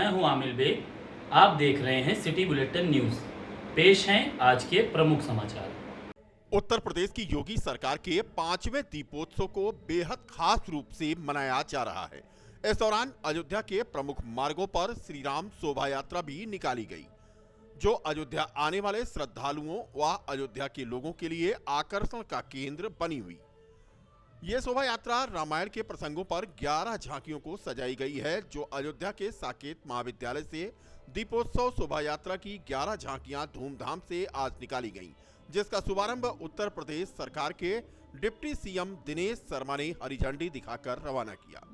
मैं हूं आमिर बेग। आप देख रहे हैं सिटी बुलेटिन न्यूज़। पेश हैं आज के प्रमुख समाचार। उत्तर प्रदेश की योगी सरकार के 5वें दीपोत्सव को बेहद खास रूप से मनाया जा रहा है। इस दौरान अयोध्या के प्रमुख मार्गों पर श्री राम शोभा यात्रा भी निकाली गई, जो अयोध्या आने वाले श्रद्धालुओं व अयोध्या के लोगों के लिए आकर्षण का केंद्र बनी हुई। ये शोभा यात्रा रामायण के प्रसंगों पर 11 झांकियों को सजाई गई है, जो अयोध्या के साकेत महाविद्यालय से दीपोत्सव शोभा यात्रा की 11 झांकियां धूमधाम से आज निकाली गईं, जिसका शुभारंभ उत्तर प्रदेश सरकार के डिप्टी सीएम दिनेश शर्मा ने हरी झंडी दिखाकर रवाना किया।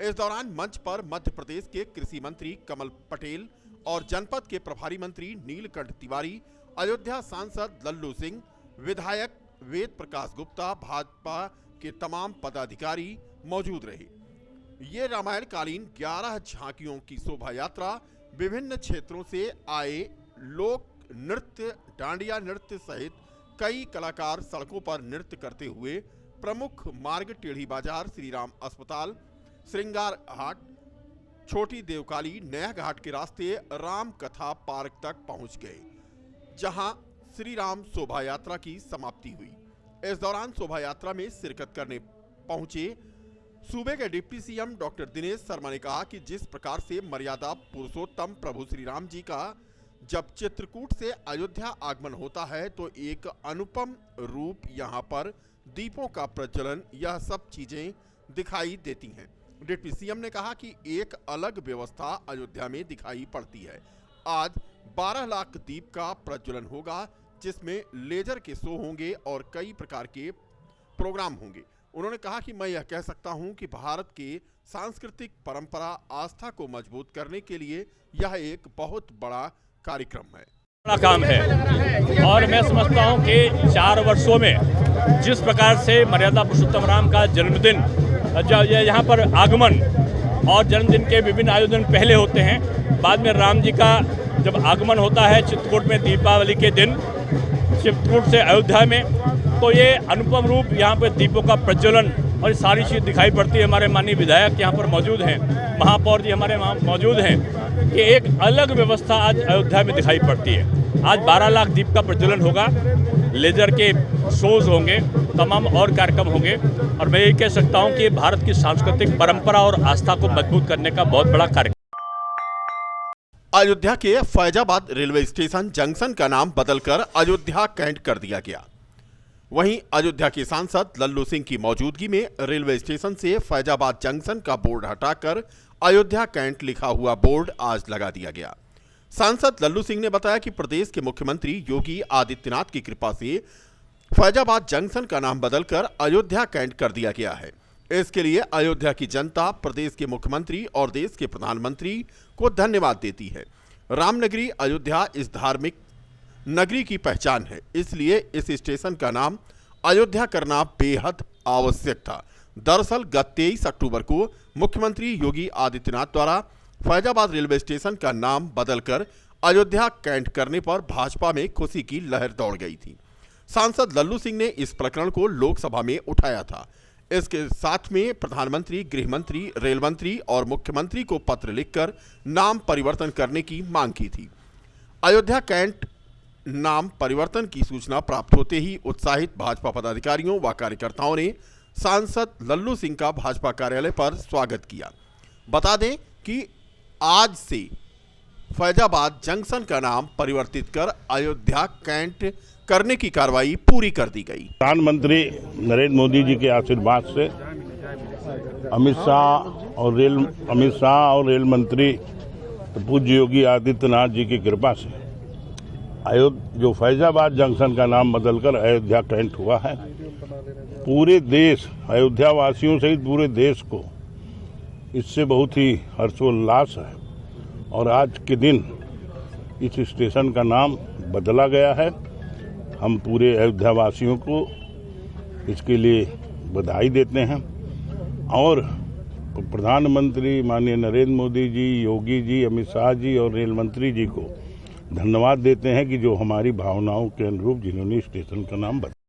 इस दौरान मंच पर मध्य प्रदेश के कृषि मंत्री कमल पटेल और जनपद के प्रभारी मंत्री नीलकंठ तिवारी, अयोध्या सांसद लल्लू सिंह, विधायक वेद प्रकाश गुप्ता, भाजपा के तमाम पदाधिकारी मौजूद रहे। ये रामायण कालीन 11 झांकियों की शोभा यात्रा विभिन्न क्षेत्रों से आए लोक नृत्य, डांडिया नृत्य सहित कई कलाकार सड़कों पर नृत्य करते हुए प्रमुख मार्ग टेढ़ी बाजार, श्री राम अस्पताल, श्रृंगार हाट, छोटी देवकाली, नया घाट के रास्ते राम कथा पार्क तक पहुंच गए, जहां श्री राम शोभा यात्रा की समाप्ति हुई। इस दौरान शोभा यात्रा में शिरकत करने पहुंचे सूबे के deputy CM doctor Dinesh Sharma ने कहा कि जिस प्रकार से मर्यादा पुरुषोत्तम प्रभु श्री राम जी का जब चित्रकूट से अयोध्या आगमन होता है तो एक अनुपम रूप यहाँ पर दीपों का प्रज्वलन, यह सब चीजें दिखाई देती हैं। डिप्टी सीएम ने कहा कि एक अलग व्यवस्था अयोध्या में दिखाई पड़ती है। आज 12 लाख दीप का प्रज्वलन होगा, जिसमें लेजर के शो होंगे और कई प्रकार के प्रोग्राम होंगे। उन्होंने कहा कि मैं यह कह सकता हूं कि भारत के सांस्कृतिक परंपरा आस्था को मजबूत करने के लिए यह एक बहुत बड़ा कार्यक्रम है। बड़ा काम है और मैं समझता हूं कि 4 वर्षों में जिस प्रकार से मर्यादा पुरुषोत्तम राम का जन्मदिन, यहाँ पर आगमन और जन्मदिन के विभिन्न आयोजन पहले होते हैं, बाद में राम जी का जब आगमन होता है चित्रकूट में दीपावली के दिन चित्रकूट से अयोध्या में, तो ये अनुपम रूप यहाँ पर दीपों का प्रज्वलन और ये सारी चीज़ दिखाई पड़ती है। हमारे माननीय विधायक यहाँ पर मौजूद हैं, महापौर जी हमारे वहाँ मौजूद हैं, कि एक अलग व्यवस्था आज अयोध्या में दिखाई पड़ती है। आज 12 लाख दीप का प्रज्वलन होगा, लेजर के शोज होंगे, तमाम और कार्यक्रम होंगे और मैं यही कह सकता हूँ कि भारत की सांस्कृतिक परंपरा और आस्था को मजबूत करने का बहुत बड़ा कार्यक्रम। अयोध्या के फैजाबाद रेलवे स्टेशन जंक्शन का नाम बदलकर अयोध्या कैंट कर दिया गया। वहीं अयोध्या के सांसद लल्लू सिंह की मौजूदगी में रेलवे स्टेशन से फैजाबाद जंक्शन का बोर्ड हटाकर अयोध्या कैंट लिखा हुआ बोर्ड आज लगा दिया गया। सांसद लल्लू सिंह ने बताया कि प्रदेश के मुख्यमंत्री योगी आदित्यनाथ की कृपा से फैजाबाद जंक्शन का नाम बदलकर अयोध्या कैंट कर दिया गया है। इसके लिए अयोध्या की जनता प्रदेश के मुख्यमंत्री और देश के प्रधानमंत्री को धन्यवाद देती है। रामनगरी अयोध्या इस धार्मिक नगरी की पहचान है, इसलिए इस स्टेशन का नाम अयोध्या करना बेहद आवश्यक था। दरअसल गत 23 अक्टूबर को मुख्यमंत्री योगी आदित्यनाथ द्वारा फैजाबाद रेलवे स्टेशन का नाम बदलकर अयोध्या कैंट करने पर भाजपा में खुशी की लहर दौड़ गई थी। सांसद लल्लू सिंह ने इस प्रकरण को लोकसभा में उठाया था। इसके साथ में प्रधानमंत्री, गृह मंत्री, रेल मंत्री और मुख्यमंत्री को पत्र लिखकर नाम परिवर्तन करने की मांग की थी। अयोध्या कैंट नाम परिवर्तन की सूचना प्राप्त होते ही उत्साहित भाजपा पदाधिकारियों व कार्यकर्ताओं ने सांसद लल्लू सिंह का भाजपा कार्यालय पर स्वागत किया। बता दें कि आज से फैजाबाद जंक्शन का नाम परिवर्तित कर अयोध्या कैंट करने की कार्रवाई पूरी कर दी गई। प्रधानमंत्री नरेंद्र मोदी जी के आशीर्वाद से अमित शाह और रेल मंत्री पूज्य योगी आदित्यनाथ जी की कृपा से जो फैजाबाद जंक्शन का नाम बदलकर अयोध्या कैंट हुआ है, पूरे देश, अयोध्या वासियों सहित पूरे देश को इससे बहुत ही हर्षोल्लास है और आज के दिन इस स्टेशन का नाम बदला गया है। हम पूरे अयोध्या वासियों को इसके लिए बधाई देते हैं और प्रधानमंत्री माननीय नरेंद्र मोदी जी, योगी जी, अमित शाह जी और रेल मंत्री जी को धन्यवाद देते हैं कि जो हमारी भावनाओं के अनुरूप जिन्होंने स्टेशन का नाम बदला।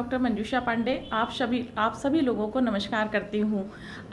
डॉक्टर मंजूषा पांडे आप सभी लोगों को नमस्कार करती हूँ।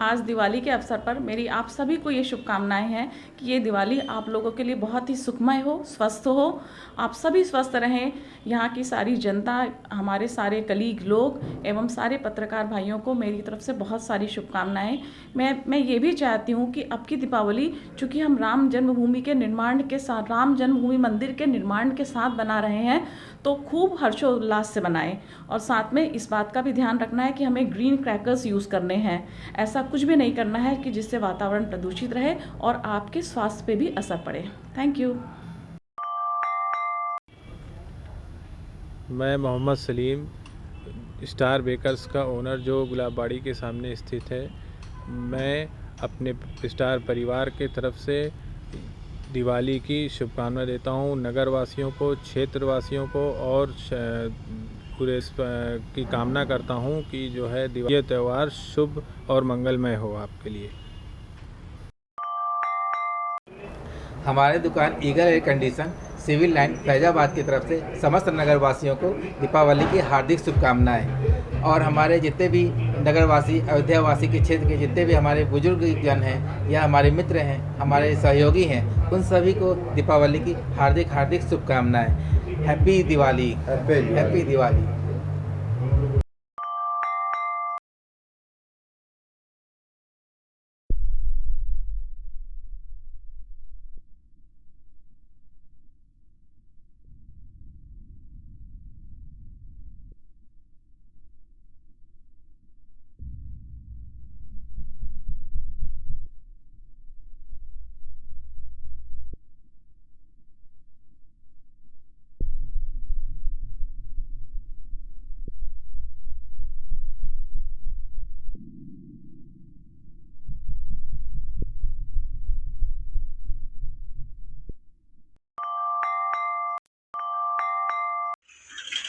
आज दिवाली के अवसर पर मेरी आप सभी को ये शुभकामनाएं हैं कि ये दिवाली आप लोगों के लिए बहुत ही सुखमय हो, स्वस्थ हो, आप सभी स्वस्थ रहें। यहाँ की सारी जनता, हमारे सारे कलीग लोग एवं सारे पत्रकार भाइयों को मेरी तरफ से बहुत सारी शुभकामनाएं। मैं ये भी चाहती हूँ कि अब की दीपावली, चूँकि हम राम जन्मभूमि के निर्माण के साथ, राम जन्मभूमि मंदिर के निर्माण के साथ बना रहे हैं, तो खूब हर्षोल्लास से बनाएं। और साथ में इस बात का भी ध्यान रखना है कि हमें ग्रीन क्रैकर्स यूज़ करने हैं। ऐसा कुछ भी नहीं करना है कि जिससे वातावरण प्रदूषित रहे और आपके स्वास्थ्य पे भी असर पड़े। Thank you. मैं मोहम्मद सलीम, स्टार बेकर्स का ओनर जो गुलाबबाड़ी के सामने स्थित है। मैं अपने स्टार परिवार के तरफ से दिवाली की शुभकामना देता हूँ नगर वासियों को, क्षेत्र वासियों को, और पूरे की कामना करता हूँ कि जो है ये त्यौहार शुभ और मंगलमय हो आपके लिए। हमारे दुकान Eagle air condition Civil Line Faizabad की तरफ से समस्त नगरवासियों को दीपावली की हार्दिक शुभकामनाएं। और हमारे जितने भी नगरवासी, अयोध्यावासी के क्षेत्र के जितने भी हमारे बुजुर्ग जन हैं या हमारे मित्र हैं, हमारे सहयोगी हैं, उन सभी को दीपावली की हार्दिक शुभकामनाएं। हैप्पी दिवाली। हैप्पी दिवाली।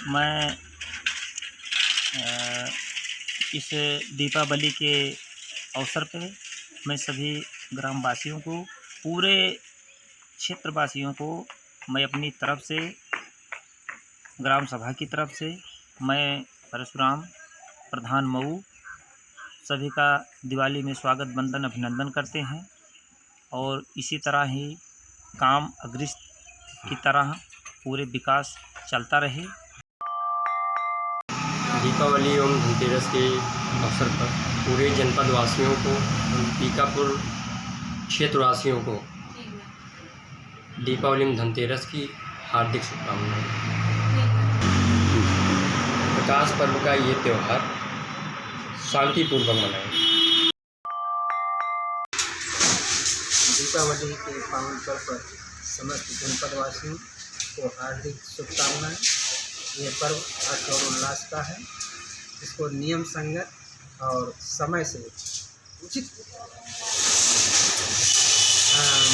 मैं इस दीपावली के अवसर पे मैं सभी ग्रामवासियों को, पूरे क्षेत्रवासियों को मैं अपनी तरफ से, ग्राम सभा की तरफ से, मैं परशुराम प्रधान मऊ सभी का दिवाली में स्वागत वंदन अभिनंदन करते हैं। और इसी तरह ही काम अग्रस्त की तरह पूरे विकास चलता रहे। दीपावली एवं धनतेरस के अवसर पर पूरे जनपद वासियों को, टीकापुर क्षेत्रवासियों को दीपावली एवं धनतेरस की हार्दिक शुभकामनाएं। प्रकाश पर्व का ये त्यौहार शांतिपूर्वक मनाएं। दीपावली के पावन पर्व पर समस्त जनपद वासियों को हार्दिक शुभकामनाएं। ये पर्व हर्ष और उल्लास का है। इसको नियम संगत और समय से उचित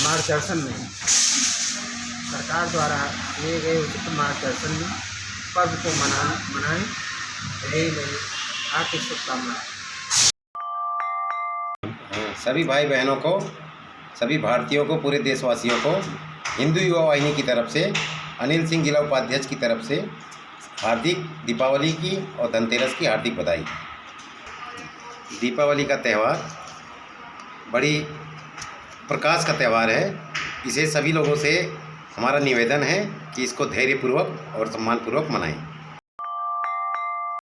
मार्गदर्शन में, सरकार द्वारा लिए गए उचित मार्गदर्शन में पर्व को मनाएं। यही मेरी हार्दिक शुभकामनाएं। सभी भाई बहनों को, सभी भारतीयों को, पूरे देशवासियों को हिंदू युवा वाहिनी की तरफ से, अनिल सिंह जिला उपाध्यक्ष की तरफ से हार्दिक दीपावली की और धनतेरस की हार्दिक बधाई। दीपावली का त्यौहार बड़ी प्रकाश का त्यौहार है। इसे सभी लोगों से हमारा निवेदन है कि इसको धैर्यपूर्वक और सम्मानपूर्वक मनाएं।